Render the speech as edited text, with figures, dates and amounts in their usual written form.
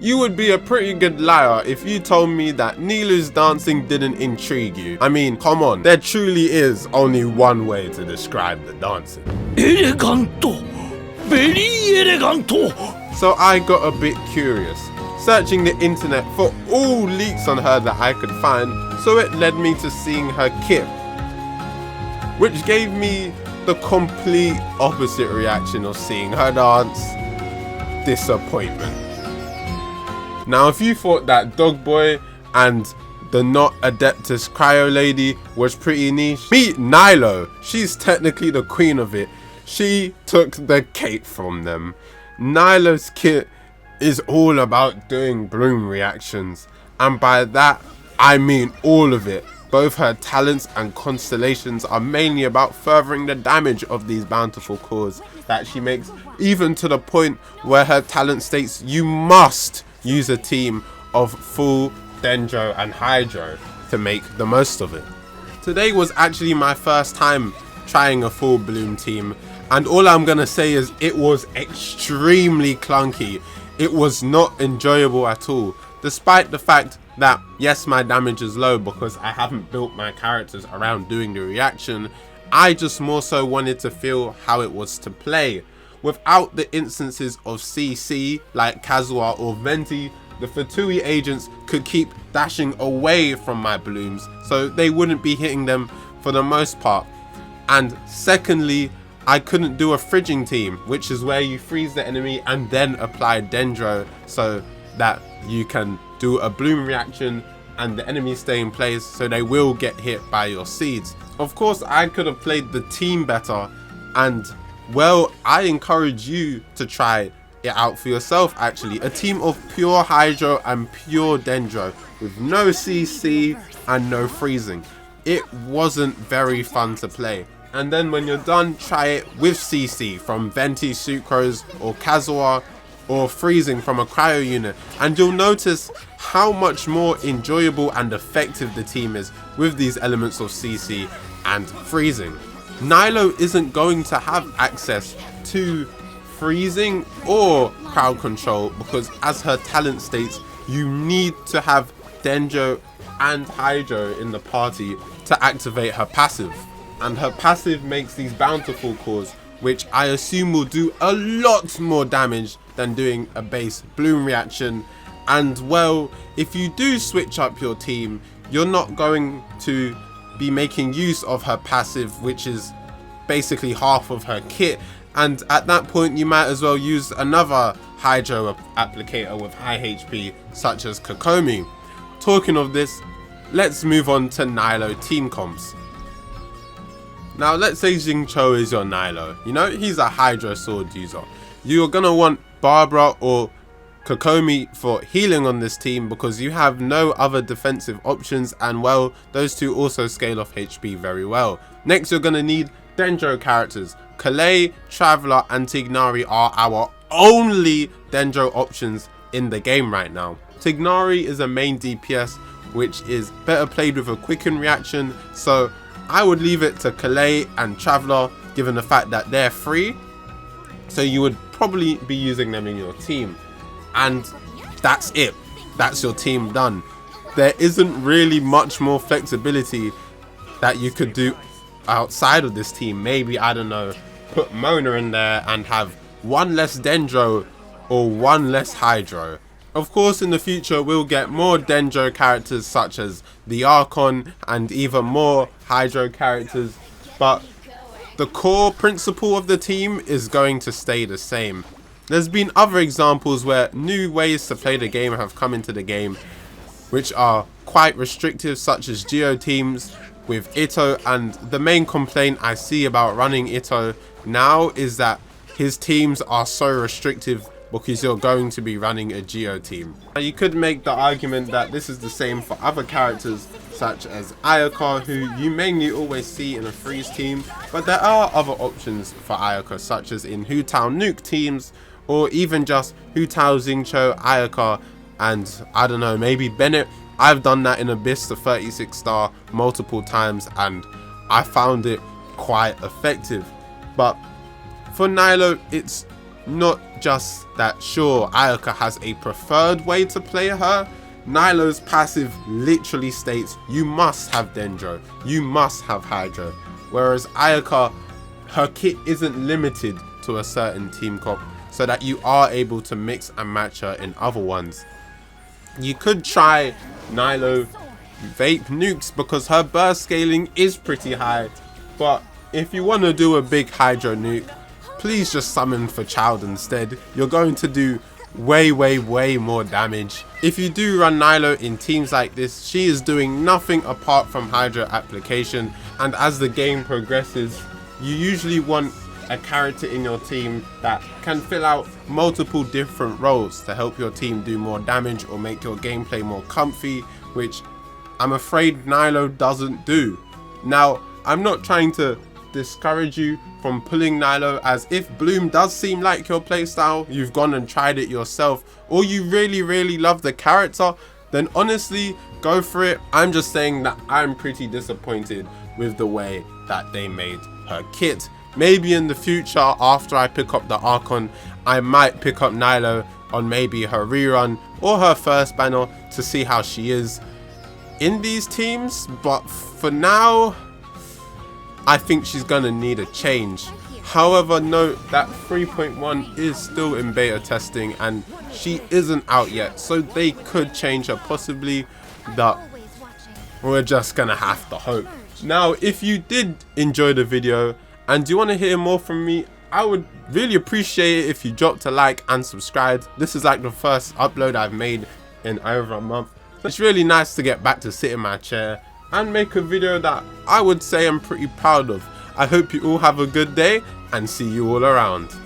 You would be a pretty good liar if you told me that Nilou's dancing didn't intrigue you. I mean, come on, there truly is only one way to describe the dancing. Eleganto, very eleganto. So I got a bit curious, searching the internet for all leaks on her that I could find, so it led me to seeing her kit, which gave me the complete opposite reaction of seeing her dance: disappointment. Now, if you thought that Dog Boy and the not Adeptus Cryo Lady was pretty niche, meet Nilou. She's technically the queen of it. She took the cake from them. Nilou's kit is all about doing bloom reactions, and by that I mean all of it. Both her talents and constellations are mainly about furthering the damage of these bountiful cores that she makes, even to the point where her talent states you must use a team of full Dendro and Hydro to make the most of it. Today was actually my first time trying a full bloom team, and all I'm gonna say is it was extremely clunky. It was not enjoyable at all, despite the fact that yes, my damage is low because I haven't built my characters around doing the reaction. I just more so wanted to feel how it was to play. Without the instances of CC like Kazuha or Venti, the Fatui agents could keep dashing away from my blooms, so they wouldn't be hitting them for the most part. And secondly, I couldn't do a fridging team, which is where you freeze the enemy and then apply Dendro so that you can do a bloom reaction and the enemies stay in place, so they will get hit by your seeds. Of course, I could have played the team better, and well, I encourage you to try it out for yourself actually. A team of pure Hydro and pure Dendro with no CC and no freezing. It wasn't very fun to play. And then when you're done, try it with CC from Venti, Sucrose or Kazuha, or freezing from a cryo unit, and you'll notice how much more enjoyable and effective the team is with these elements of CC and freezing. Nilou isn't going to have access to freezing or crowd control because, as her talent states, you need to have Dendro and Hydro in the party to activate her passive. And her passive makes these bountiful cores, which I assume will do a lot more damage than doing a base bloom reaction. And well, if you do switch up your team, you're not going to be making use of her passive, which is basically half of her kit, and at that point you might as well use another Hydro applicator with high HP such as Kokomi. Talking of this, let's move on to Nilou team comps. Now let's say Xingqiu is your Nilou. You know, he's a Hydro sword user. You're gonna want Barbara or Kokomi for healing on this team because you have no other defensive options, and well, those two also scale off HP very well. Next, you're gonna need Dendro characters. Kalei, Traveler and Tignari are our only Dendro options in the game right now. Tignari is a main DPS which is better played with a quicken reaction, so I would leave it to Kalei and Traveler given the fact that they're free, so you would probably be using them in your team. And that's it. That's your team done. There isn't really much more flexibility that you could do outside of this team. Maybe, I don't know, put Mona in there and have one less Dendro or one less Hydro. Of course, in the future we'll get more Dendro characters such as the Archon and even more Hydro characters, but the core principle of the team is going to stay the same. There's been other examples where new ways to play the game have come into the game, which are quite restrictive, such as Geo teams with Itto, and the main complaint I see about running Itto now is that his teams are so restrictive because you're going to be running a Geo team. Now, you could make the argument that this is the same for other characters such as Ayaka, who you mainly always see in a freeze team, but there are other options for Ayaka, such as in Hu Tao Nuke teams, or even just Hu Tao Xingqiu, Ayaka, and I don't know, maybe Bennett. I've done that in Abyss to 36 star multiple times and I found it quite effective. But for Nilou, it's not just that, sure, Ayaka has a preferred way to play her. Nilou's passive literally states you must have Dendro, you must have Hydro, whereas Ayaka, her kit isn't limited to a certain team comp, so that you are able to mix and match her in other ones. You could try Nilou Vape Nukes because her burst scaling is pretty high, but if you want to do a big Hydro nuke, please just summon for Child instead. You're going to do way more damage. If you do run Nilou in teams like this, she is doing nothing apart from Hydro application, and as the game progresses, you usually want a character in your team that can fill out multiple different roles to help your team do more damage or make your gameplay more comfy, which I'm afraid Nilou doesn't do. Now, I'm not trying to discourage you from pulling Nilou, as if Bloom does seem like your playstyle, you've gone and tried it yourself, or you really love the character, then honestly go for it. I'm just saying that I'm pretty disappointed with the way that they made her kit. Maybe in the future, after I pick up the Archon, I might pick up Nilou on maybe her rerun or her first banner to see how she is in these teams, but for now I think she's gonna need a change. However, note that 3.1 is still in beta testing and she isn't out yet, so they could change her possibly, but we're just gonna have to hope. Now, if you did enjoy the video and you want to hear more from me, I would really appreciate it if you dropped a like and subscribed. This is like the first upload I've made in over a month. It's really nice to get back to sit in my chair and make a video that I would say I'm pretty proud of. I hope you all have a good day and see you all around.